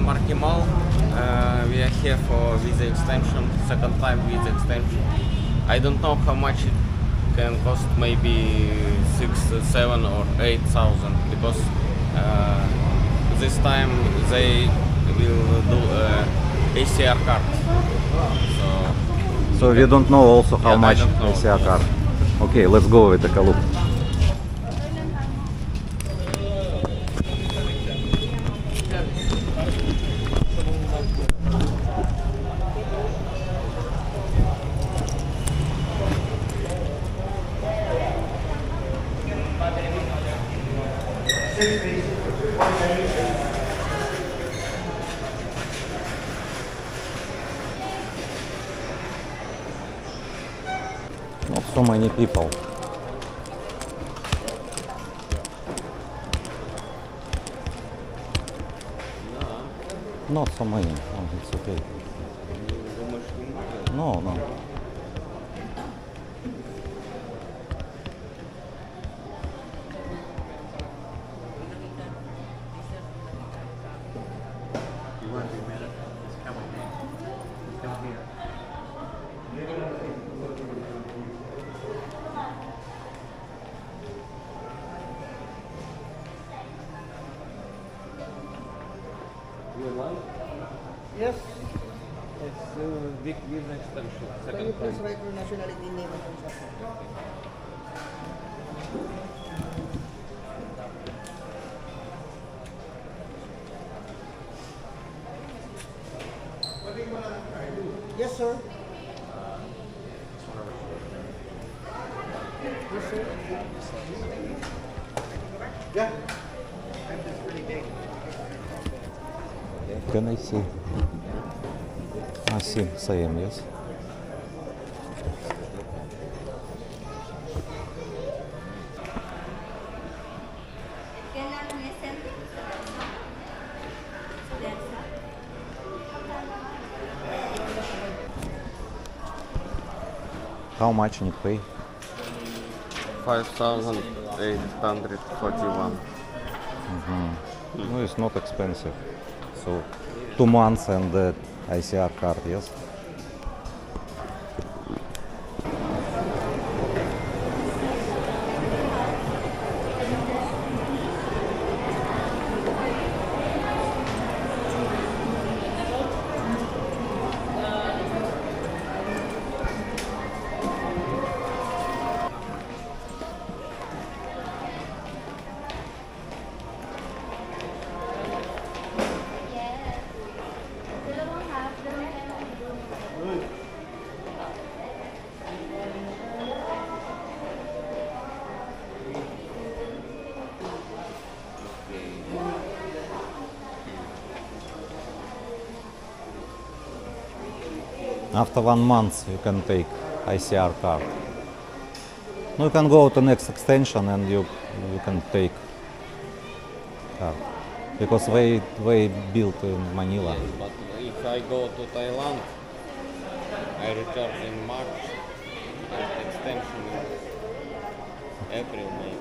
Markimal. We are here for visa extension, second time visa extension. I don't know how much it can cost, maybe 6, 7 or 8,000, because this time they will do ACR card. So we don't know also how Yeah, I much don't know. ACR card. Okay, let's go with the look. Not so many people. Not so many. Oh, it's okay. No, no. Yes, it's a big visa extension. Can you please write your nationality, name, and contact? Yes, sir. Yes, sir. Yeah. That's pretty big. Can I see? I see, same, yes. How much need pay? 5,841. No, it's not expensive. So 2 months and the ICR card, yes? After 1 month you can take ICR card. No, you can go to next extension and you can take card. Because they built in Manila. Yes, but if I go to Thailand, I return in March, and extension in April maybe.